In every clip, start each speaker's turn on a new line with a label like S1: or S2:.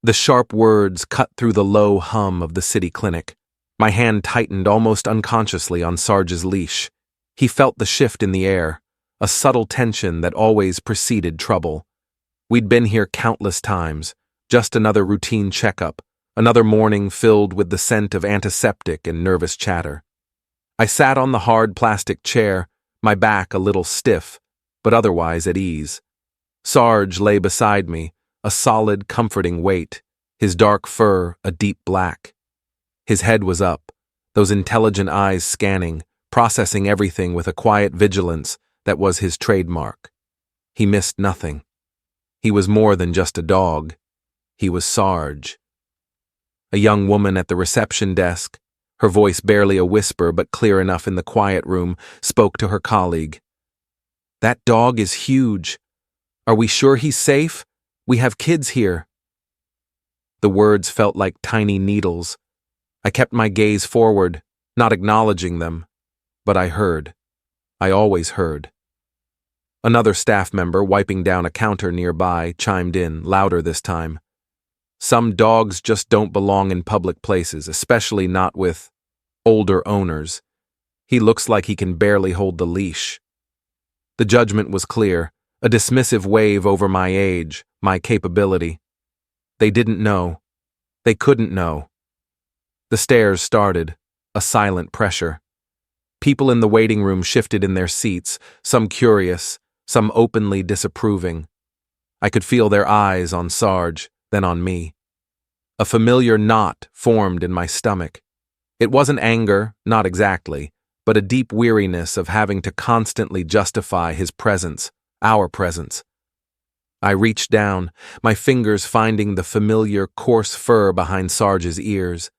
S1: The sharp words cut through the low hum of the city clinic. My hand tightened almost unconsciously on Sarge's leash. He felt the shift in the air, a subtle tension that always preceded trouble. We'd been here countless times, just another routine checkup, another morning filled with the scent of antiseptic and nervous chatter. I sat on the hard plastic chair, my back a little stiff, but otherwise at ease. Sarge lay beside me, a solid, comforting weight, his dark fur a deep black. His head was up, those intelligent eyes scanning, processing everything with a quiet vigilance that was his trademark. He missed nothing. He was more than just a dog. He was Sarge. A young woman at the reception desk, her voice barely a whisper but clear enough in the quiet room, spoke to her colleague. "That dog is huge. Are we sure he's safe? We have kids here." The words felt like tiny needles. I kept my gaze forward, not acknowledging them, but I heard. I always heard. Another staff member, wiping down a counter nearby, chimed in, louder this time. "Some dogs just don't belong in public places, especially not with older owners. He looks like he can barely hold the leash." The judgment was clear, a dismissive wave over my age, my capability. They didn't know. They couldn't know. The stares started, a silent pressure. People in the waiting room shifted in their seats, some curious, some openly disapproving. I could feel their eyes on Sarge, then on me. A familiar knot formed in my stomach. It wasn't anger, not exactly, but a deep weariness of having to constantly justify his presence, our presence. I reached down, my fingers finding the familiar, coarse fur behind Sarge's ears.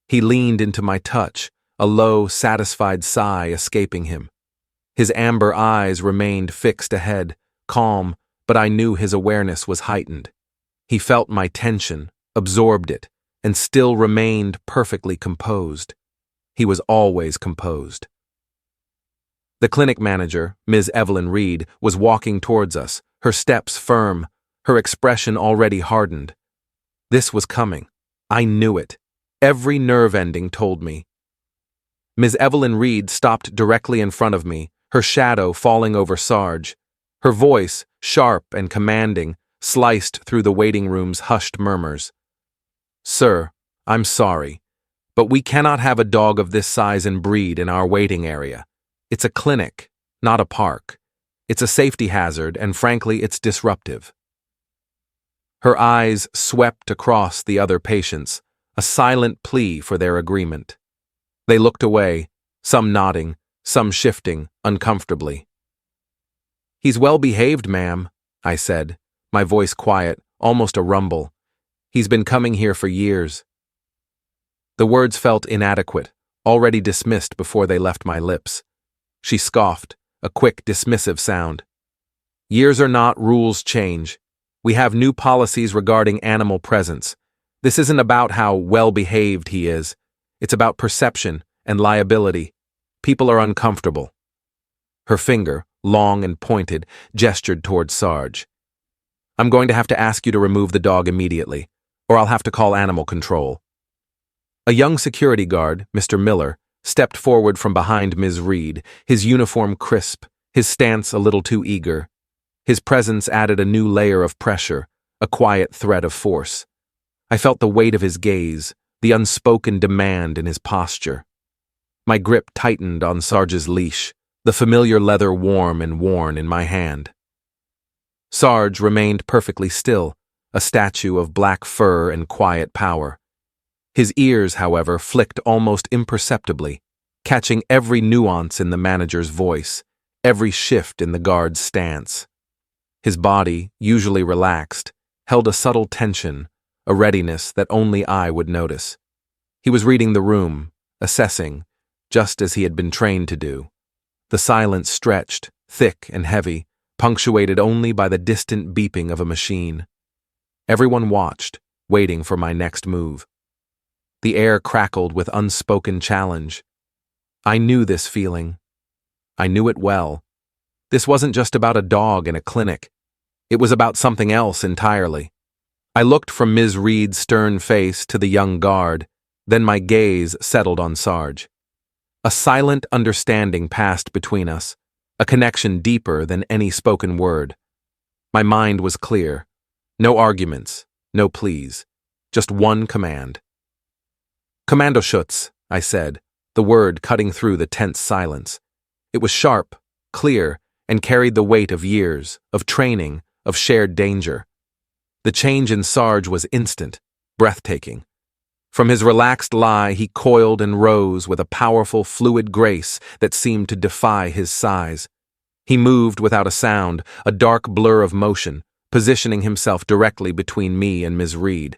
S1: He leaned into my touch, a low, satisfied sigh escaping him. His amber eyes remained fixed ahead, calm, but I knew his awareness was heightened. He felt my tension, absorbed it, and still remained perfectly composed. He was always composed. The clinic manager, Ms. Evelyn Reed, was walking towards us, her steps firm, her expression already hardened. This was coming. I knew it. Every nerve ending told me. Ms. Evelyn Reed stopped directly in front of me, her shadow falling over Sarge. Her voice, sharp and commanding, sliced through the waiting room's hushed murmurs. "Sir, I'm sorry, but we cannot have a dog of this size and breed in our waiting area. It's a clinic, not a park. It's a safety hazard, and frankly, it's disruptive." Her eyes swept across the other patients, a silent plea for their agreement. They looked away, some nodding, some shifting uncomfortably. "He's well behaved, ma'am," I said, my voice quiet, almost a rumble. "He's been coming here for years." The words felt inadequate, already dismissed before they left my lips. She scoffed, a quick, dismissive sound. "Years or not, rules change. We have new policies regarding animal presence. This isn't about how well-behaved he is. It's about perception and liability. People are uncomfortable." Her finger, long and pointed, gestured towards Sarge. "I'm going to have to ask you to remove the dog immediately, or I'll have to call animal control." A young security guard, Mr. Miller, stepped forward from behind Ms. Reed, his uniform crisp, his stance a little too eager. His presence added a new layer of pressure, a quiet threat of force. I felt the weight of his gaze, the unspoken demand in his posture. My grip tightened on Sarge's leash, the familiar leather warm and worn in my hand. Sarge remained perfectly still, a statue of black fur and quiet power. His ears, however, flicked almost imperceptibly, catching every nuance in the manager's voice, every shift in the guard's stance. His body, usually relaxed, held a subtle tension, a readiness that only I would notice. He was reading the room, assessing, just as he had been trained to do. The silence stretched, thick and heavy, punctuated only by the distant beeping of a machine. Everyone watched, waiting for my next move. The air crackled with unspoken challenge. I knew this feeling. I knew it well. This wasn't just about a dog in a clinic. It was about something else entirely. I looked from Ms. Reed's stern face to the young guard, then my gaze settled on Sarge. A silent understanding passed between us, a connection deeper than any spoken word. My mind was clear. No arguments, no pleas, just one command. "Kommandoschutz," I said, the word cutting through the tense silence. It was sharp, clear, and carried the weight of years, of training, of shared danger. The change in Sarge was instant, breathtaking. From his relaxed lie, he coiled and rose with a powerful, fluid grace that seemed to defy his size. He moved without a sound, a dark blur of motion, positioning himself directly between me and Ms. Reed.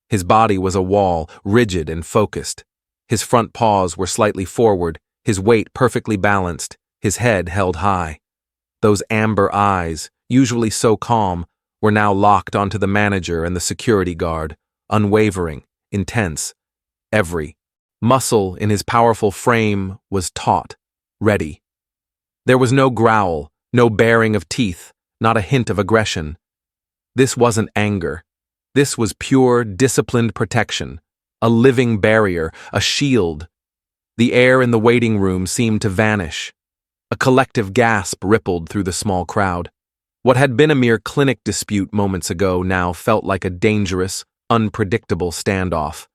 S1: His body was a wall, rigid and focused. His front paws were slightly forward, his weight perfectly balanced, his head held high. Those amber eyes, usually so calm, were now locked onto the manager and the security guard, unwavering, intense. Every muscle in his powerful frame was taut, ready. There was no growl, no baring of teeth, not a hint of aggression. This wasn't anger. This was pure, disciplined protection, a living barrier, a shield. The air in the waiting room seemed to vanish. A collective gasp rippled through the small crowd. What had been a mere clinic dispute moments ago now felt like a dangerous, unpredictable standoff.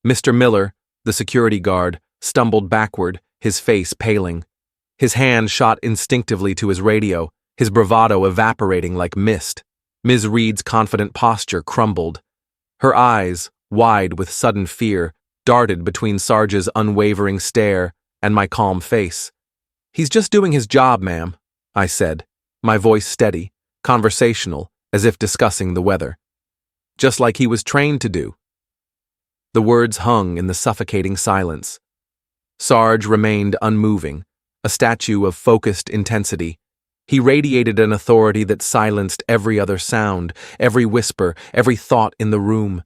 S1: Mr. Miller, the security guard, stumbled backward, his face paling. His hand shot instinctively to his radio, his bravado evaporating like mist. Ms. Reed's confident posture crumbled. Her eyes, wide with sudden fear, darted between Sarge's unwavering stare and my calm face. "He's just doing his job, ma'am," I said, my voice steady, conversational, as if discussing the weather. "Just like he was trained to do." The words hung in the suffocating silence. Sarge remained unmoving, a statue of focused intensity. He radiated an authority that silenced every other sound, every whisper, every thought in the room.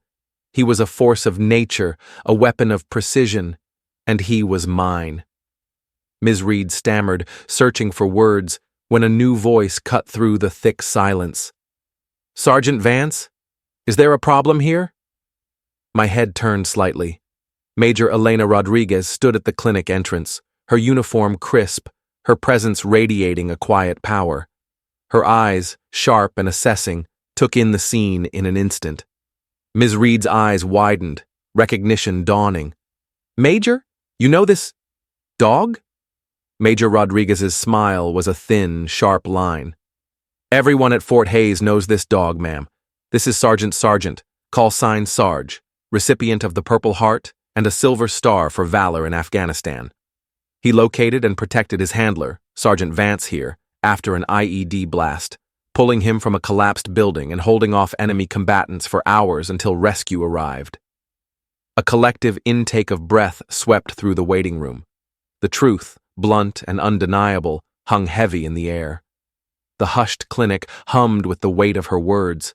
S1: He was a force of nature, a weapon of precision, and he was mine. Ms. Reed stammered, searching for words, when a new voice cut through the thick silence. "Sergeant Vance? Is there a problem here?" My head turned slightly. Major Elena Rodriguez stood at the clinic entrance, her uniform crisp, her presence radiating a quiet power. Her eyes, sharp and assessing, took in the scene in an instant. Ms. Reed's eyes widened, recognition dawning. "Major, you know this dog?" Major Rodriguez's smile was a thin, sharp line. "Everyone at Fort Hays knows this dog, ma'am. This is Sergeant Sargent, call sign Sarge, recipient of the Purple Heart and a Silver Star for valor in Afghanistan. He located and protected his handler, Sergeant Vance here, after an IED blast, pulling him from a collapsed building and holding off enemy combatants for hours until rescue arrived." A collective intake of breath swept through the waiting room. The truth, blunt and undeniable, hung heavy in the air. The hushed clinic hummed with the weight of her words.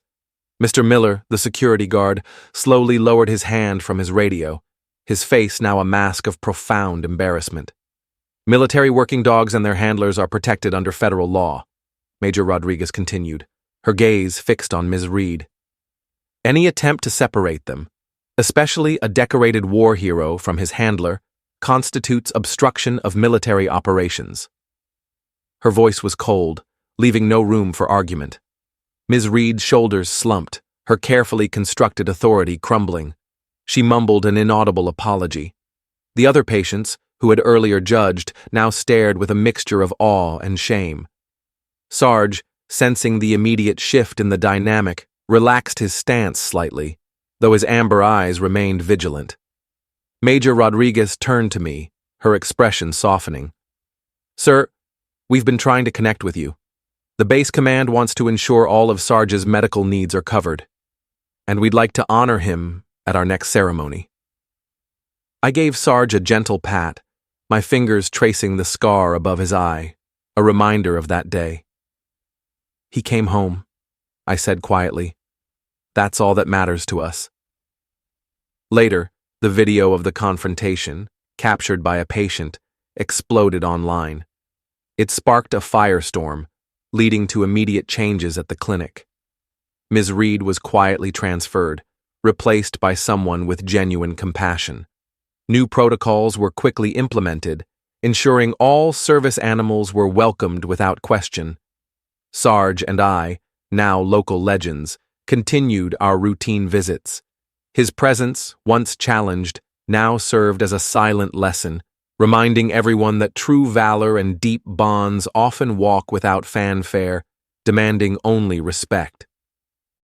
S1: Mr. Miller, the security guard, slowly lowered his hand from his radio, his face now a mask of profound embarrassment. "Military working dogs and their handlers are protected under federal law," Major Rodriguez continued, her gaze fixed on Ms. Reed. "Any attempt to separate them, especially a decorated war hero from his handler, constitutes obstruction of military operations." Her voice was cold, leaving no room for argument. Ms. Reed's shoulders slumped, her carefully constructed authority crumbling. She mumbled an inaudible apology. The other patients, who had earlier judged, now stared with a mixture of awe and shame. Sarge, sensing the immediate shift in the dynamic, relaxed his stance slightly, though his amber eyes remained vigilant. Major Rodriguez turned to me, her expression softening. "Sir, we've been trying to connect with you. The base command wants to ensure all of Sarge's medical needs are covered, and we'd like to honor him at our next ceremony." I gave Sarge a gentle pat, my fingers tracing the scar above his eye, a reminder of that day. "He came home," I said quietly. "That's all that matters to us." Later, the video of the confrontation, captured by a patient, exploded online. It sparked a firestorm, leading to immediate changes at the clinic. Ms. Reed was quietly transferred, replaced by someone with genuine compassion. New protocols were quickly implemented, ensuring all service animals were welcomed without question. Sarge and I, now local legends, continued our routine visits. His presence, once challenged, now served as a silent lesson, reminding everyone that true valor and deep bonds often walk without fanfare, demanding only respect.